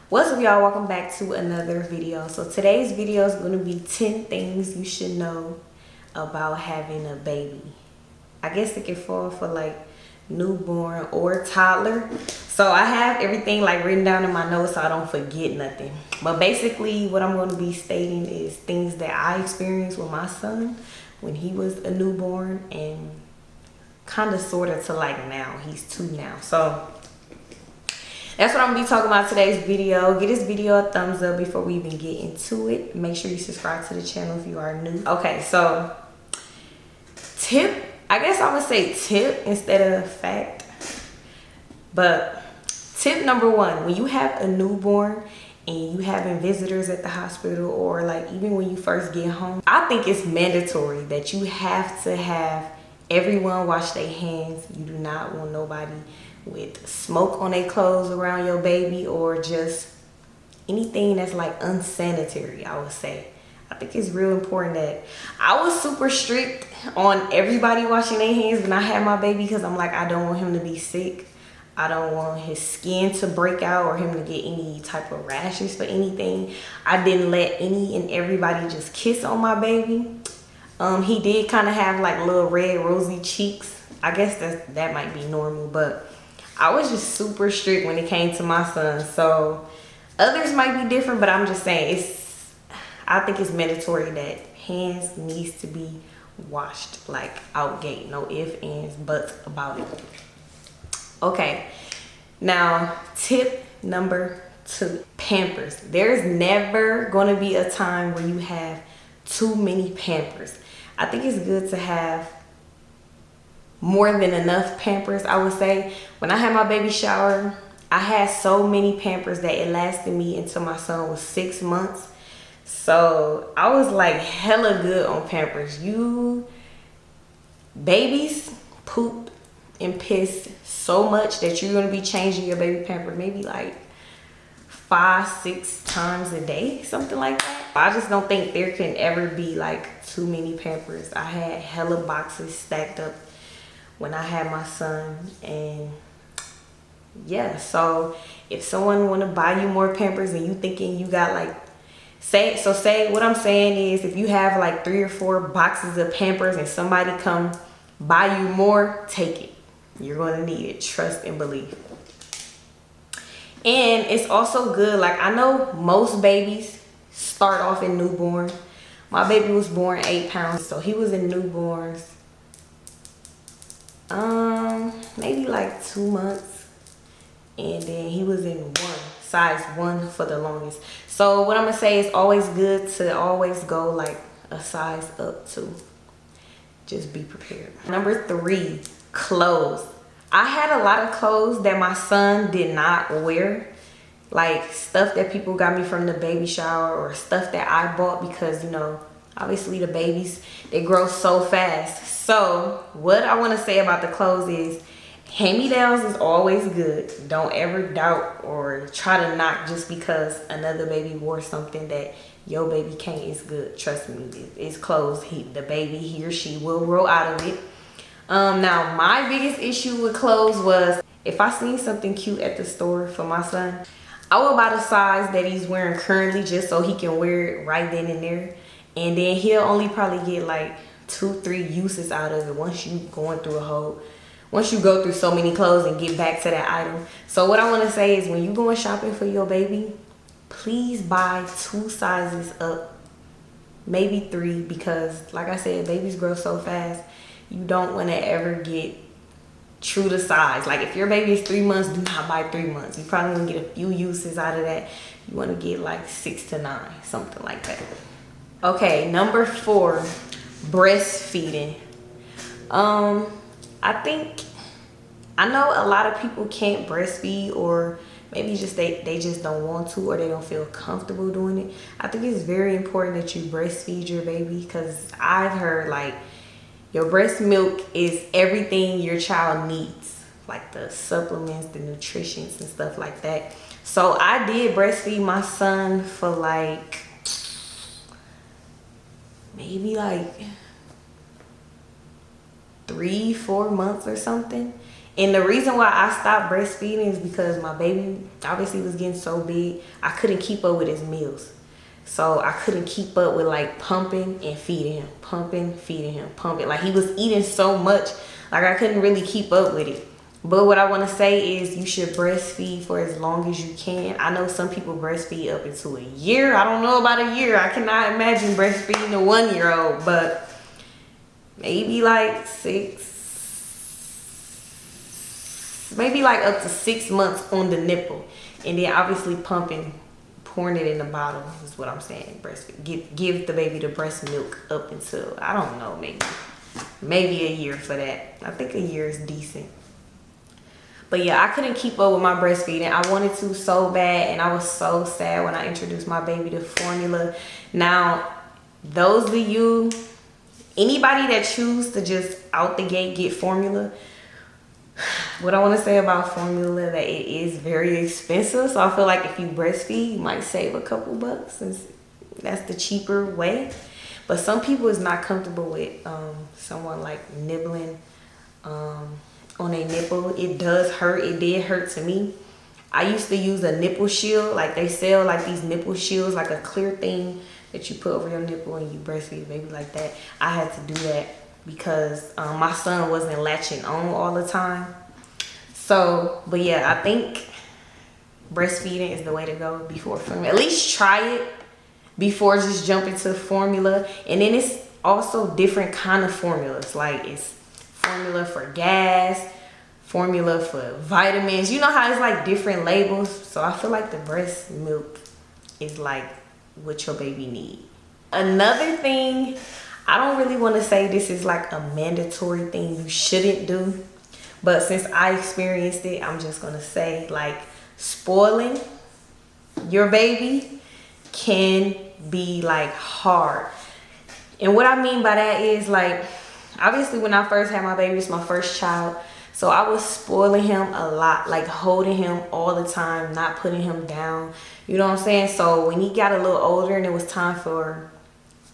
What's up, y'all? Welcome back to another video. So today's video is going to be 10 things you should know about having a baby. I guess it can fall for like newborn or toddler. So I have everything like written down in my notes so I don't forget nothing. But basically what I'm going to be stating is things that I experienced with my son when he was a newborn and kind of sort of to like now. He's 2 now. So that's what I'm gonna be talking about today's video. Give this video a thumbs up before we even get into it. Make sure you subscribe to the channel if you are new. Okay, so tip, I guess I would say tip instead of fact. But tip number 1, when you have a newborn and you having visitors at the hospital, or like even when you first get home, I think it's mandatory that you have to have everyone wash their hands. You do not want nobody with smoke on their clothes around your baby, or just anything that's like unsanitary. I would say I think it's real important that I was super strict on everybody washing their hands when I had my baby, because I'm like, I don't want him to be sick. I don't want his skin to break out or him to get any type of rashes for anything. I didn't let any and everybody just kiss on my baby. He did kind of have like little red rosy cheeks. I guess that might be normal, but I was just super strict when it came to my son. So others might be different, but I'm just saying I think it's mandatory that hands needs to be washed, like out gate. No ifs, ands, buts about it. Okay, now tip number 2, Pampers. There's never going to be a time where you have too many Pampers. I think it's good to have more than enough Pampers. I would say when I had my baby shower, I had so many Pampers that it lasted me until my son was 6 months. So I was like hella good on Pampers. Babies poop and piss so much that you're going to be changing your baby pamper maybe like 5-6 times a day, something like that. I just don't think there can ever be like too many Pampers. I had hella boxes stacked up when I had my son, and yeah, so if someone want to buy you more Pampers and you thinking you got like, say what I'm saying is, if you have like 3 or 4 boxes of Pampers and somebody come buy you more, take it. You're going to need it, trust and believe. And it's also good, like I know most babies start off in newborn. My baby was born 8 pounds, so he was in newborns maybe like 2 months, and then he was in size 1 for the longest. So what I'm gonna say is always good to always go like a size up too. Just be prepared. Number 3, clothes. I had a lot of clothes that my son did not wear, like stuff that people got me from the baby shower or stuff that I bought, because you know, obviously the babies, they grow so fast. So what I want to say about the clothes is, hand-me-downs is always good. Don't ever doubt or try to knock just because another baby wore something that your baby can't. Is good. Trust me, it's clothes. The baby, he or she will grow out of it. Now my biggest issue with clothes was, if I seen something cute at the store for my son, I would buy the size that he's wearing currently just so he can wear it right then and there. And then he'll only probably get like 2-3 uses out of it once you go through so many clothes and get back to that item. So what I want to say is, when you going shopping for your baby, please buy 2 sizes up, maybe 3, because like I said, babies grow so fast. You don't want to ever get true to size. Like if your baby is 3 months, do not buy 3 months. You probably want to get a few uses out of that. You want to get like 6 to 9, something like that. Okay, number 4, breastfeeding. I know a lot of people can't breastfeed, or maybe just they just don't want to, or they don't feel comfortable doing it. I think it's very important that you breastfeed your baby, because I've heard like your breast milk is everything your child needs, like the supplements, the nutritions and stuff like that. So I did breastfeed my son for like maybe like 3-4 months or something, And the reason why I stopped breastfeeding is because my baby obviously was getting so big, I couldn't keep up with his meals. So I couldn't keep up with like pumping and feeding him, pumping, feeding him, pumping. Like he was eating so much, like I couldn't really keep up with it. But what I want to say is you should breastfeed for as long as you can. I know some people breastfeed up into a year. I don't know about a year. I cannot imagine breastfeeding a 1-year-old, but maybe like maybe like up to 6 months on the nipple. And then obviously pumping, pouring it in the bottle is what I'm saying. Breastfeed. Give the baby the breast milk up until, I don't know, maybe a year for that. I think a year is decent. But yeah, I couldn't keep up with my breastfeeding. I wanted to so bad, and I was so sad when I introduced my baby to formula. Now, those of you, anybody that choose to just out the gate get formula, what I want to say about formula, that it is very expensive. So I feel like if you breastfeed, you might save a couple bucks, since that's the cheaper way. But some people is not comfortable with someone like nibbling on a nipple. It does hurt. It did hurt to me. I used to use a nipple shield. Like they sell like these nipple shields, like a clear thing that you put over your nipple and you breastfeed baby like that. I had to do that because my son wasn't latching on all the time. So, but yeah, I think breastfeeding is the way to go before formula. At least try it before just jumping to formula. And then it's also different kind of formulas. Like it's formula for gas, formula for vitamins. You know how it's like different labels. So I feel like the breast milk is like what your baby need. Another thing, I don't really want to say this is like a mandatory thing you shouldn't do, but since I experienced it, I'm just gonna say, like, spoiling your baby can be like hard. And what I mean by that is, like, obviously when I first had my baby, it's my first child, so I was spoiling him a lot, like holding him all the time, not putting him down, you know what I'm saying? So when he got a little older and it was time for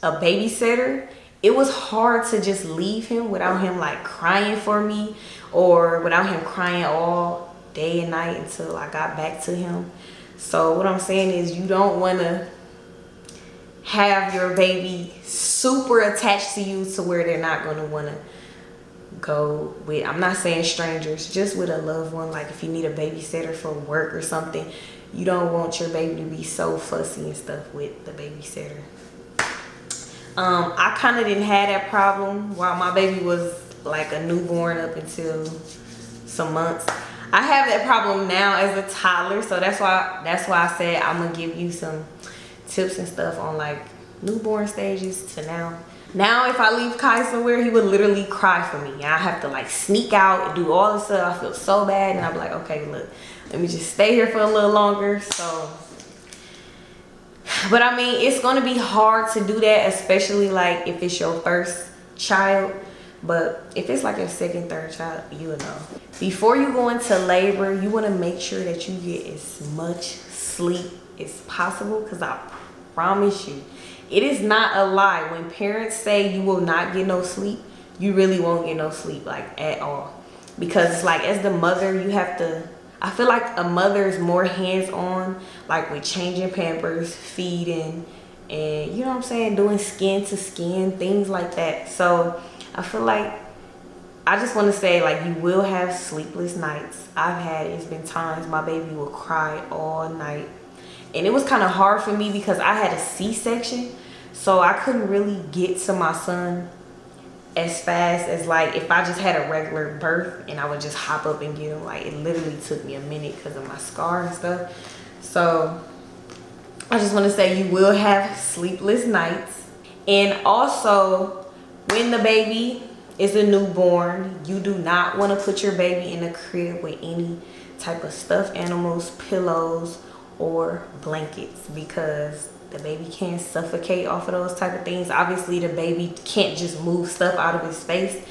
a babysitter, it was hard to just leave him without him like crying for me, or without him crying all day and night until I got back to him. So what I'm saying is, you don't want to have your baby super attached to you to where they're not going to want to go with, I'm not saying strangers, just with a loved one. Like if you need a babysitter for work or something, you don't want your baby to be so fussy and stuff with the babysitter. I kind of didn't have that problem while my baby was like a newborn up until some months. I have that problem now as a toddler, so that's why I said I'm gonna give you some tips and stuff on like newborn stages to now. Now if I leave Kai somewhere, he would literally cry for me. I have to like sneak out and do all this stuff. I feel so bad, and I'm like, okay, look, let me just stay here for a little longer. So, but I mean, it's gonna be hard to do that, especially like if it's your first child. But if it's like your second, third child, you will know. Before you go into labor, you want to make sure that you get as much sleep as possible, because I promise you, it is not a lie. When parents say you will not get no sleep, you really won't get no sleep, like at all. Because it's like, as the mother, you have to, I feel like a mother is more hands-on, like with changing Pampers, feeding, and you know what I'm saying, doing skin to skin, things like that. So I feel like, I just want to say, like, you will have sleepless nights. I've had it. It's been times my baby will cry all night. And it was kind of hard for me because I had a C-section. So I couldn't really get to my son as fast as like if I just had a regular birth and I would just hop up and get him. Like, it literally took me a minute because of my scar and stuff. So I just want to say, you will have sleepless nights. And also, when the baby is a newborn, you do not want to put your baby in a crib with any type of stuffed animals, pillows, or blankets, because the baby can suffocate off of those type of things. Obviously the baby can't just move stuff out of his face,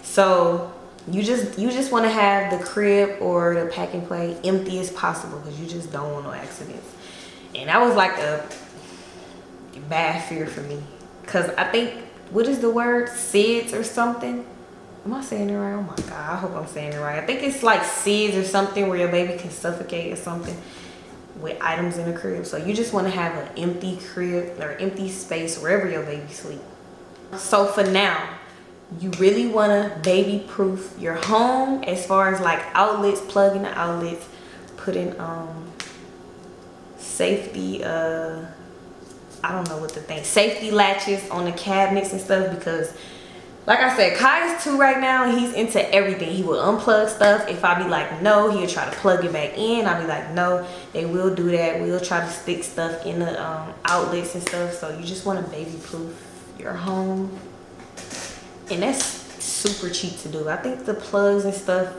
so you just want to have the crib or the pack and play empty as possible, because you just don't want no accidents. And that was like a bad fear for me, because I think, what is the word, SIDS or something, Am I saying it right? Oh my God, I hope I'm saying it right. I think it's like SIDS or something where your baby can suffocate or something with items in the crib. So you just want to have an empty crib or empty space wherever your baby sleep. So for now, you really want to baby proof your home as far as like outlets, plugging the outlets, putting safety I don't know what to think, safety latches on the cabinets and stuff, because like I said, Kai is 2 right now and he's into everything. He will unplug stuff. If I be like no, he'll try to plug it back in. I'll be like no. They will do that. We'll try to stick stuff in the outlets and stuff. So you just want to baby proof your home, and that's super cheap to do. I think the plugs and stuff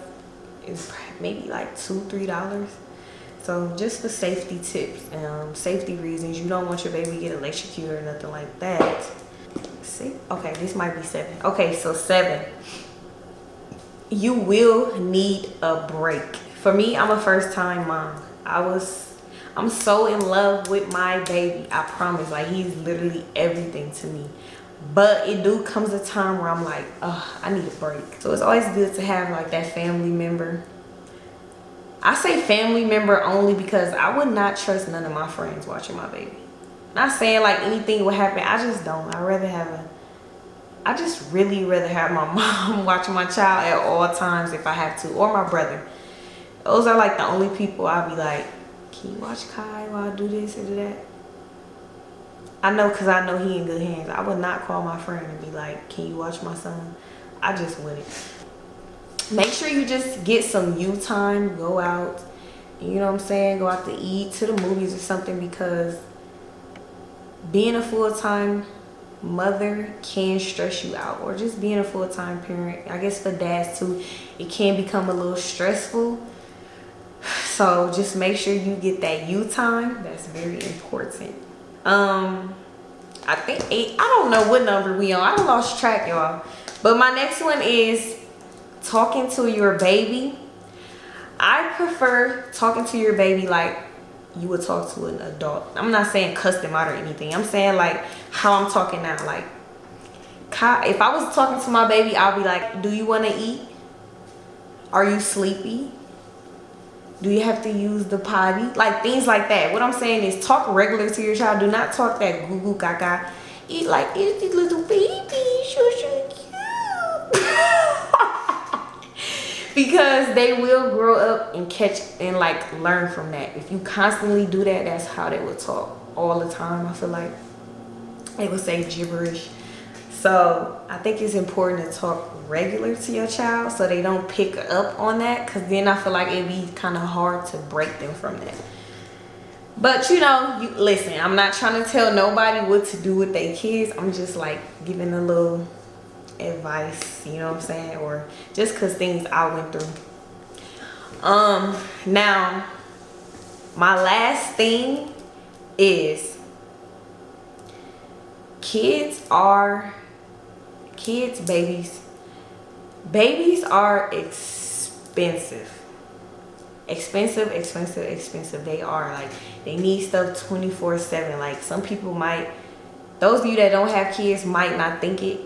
is maybe like $2-3. So just for safety tips, safety reasons, you don't want your baby to get electrocuted or nothing like that. See, okay, this might be 7. Okay, so 7, you will need a break. For me, I'm a first-time mom. I'm so in love with my baby, I promise. Like, he's literally everything to me. But it do comes a time where I'm like, oh, I need a break. So it's always good to have like that family member. I say family member only because I would not trust none of my friends watching my baby. Not saying like anything will happen. I just don't. I just really rather have my mom watching my child at all times if I have to, or my brother. Those are like the only people I'll be like, can you watch Kai while I do this or do that? I know, because I know he in good hands. I would not call my friend and be like, can you watch my son? I just wouldn't. Make sure you just get some you time, go out, you know what I'm saying, go out to eat, to the movies or something, because being a full-time mother can stress you out, or just being a full-time parent. I guess for dads too, it can become a little stressful. So just make sure you get that you time. That's very important. I think 8, I don't know what number we on. I done lost track, y'all. But my next one is talking to your baby. I prefer talking to your baby like you would talk to an adult. I'm not saying cuss them out or anything. I'm saying like how I'm talking now. Like, if I was talking to my baby, I'll be like, do you want to eat? Are you sleepy? Do you have to use the potty? Like things like that. What I'm saying is talk regular to your child. Do not talk that goo goo gaga. Eat like it's this little baby. So cute. Because they will grow up and catch and like learn from that. If you constantly do that, that's how they will talk all the time. I feel like they will say gibberish. So I think it's important to talk regular to your child so they don't pick up on that, because then I feel like it'd be kind of hard to break them from that. But you know, you listen, I'm not trying to tell nobody what to do with their kids. I'm just like giving a little advice, you know what I'm saying, or just because things I went through. Now my last thing is babies are expensive. They are, like, they need stuff 24/7. Like, some people might, those of you that don't have kids might not think it,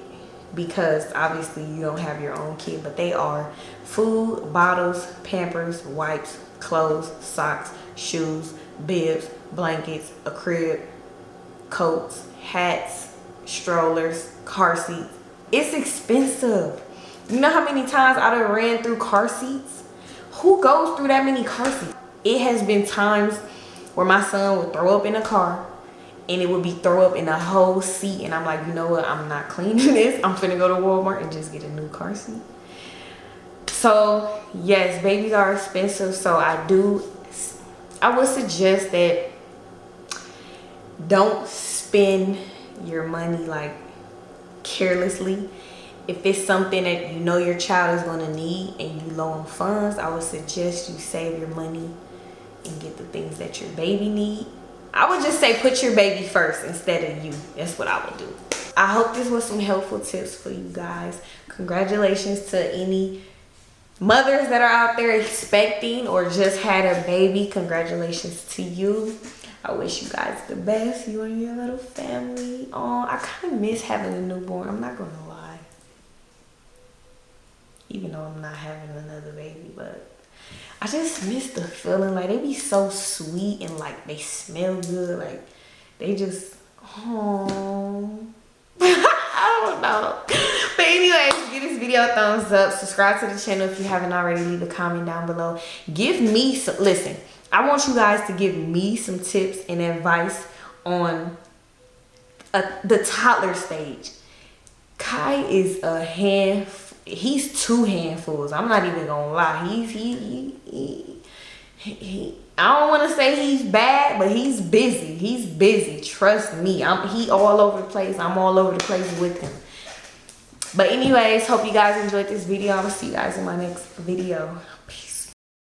because obviously you don't have your own kid, but they are food, bottles, Pampers, wipes, clothes, socks, shoes, bibs, blankets, a crib, coats, hats, strollers, car seats. It's expensive. You know how many times I done ran through car seats? Who goes through that many car seats? It has been times where my son would throw up in a car and it would be throw up in the whole seat, and I'm like, you know what, I'm not cleaning this. I'm finna go to Walmart and just get a new car seat. So yes, babies are expensive. So I would suggest that don't spend your money like carelessly. If it's something that you know your child is going to need and you low on funds, I would suggest you save your money and get the things that your baby need. I would just say put your baby first instead of you. That's what I would do. I hope this was some helpful tips for you guys. Congratulations to any mothers that are out there expecting or just had a baby. Congratulations to you. I wish you guys the best, you and your little family. Oh, I kind of miss having a newborn. I'm not going to lie. even though I'm not having another baby, but I just miss the feeling. Like, they be so sweet and like they smell good. Like, they just, oh. I don't know. But anyways, give this video a thumbs up. Subscribe to the channel if you haven't already. Leave a comment down below. Give me some, listen, I want you guys to give me some tips and advice on the toddler stage. Kai is a he's 2 handfuls. I'm not even gonna lie. I don't want to say he's bad, but he's busy. He's busy. Trust me. He all over the place. I'm all over the place with him. But anyways, hope you guys enjoyed this video. I'm gonna see you guys in my next video.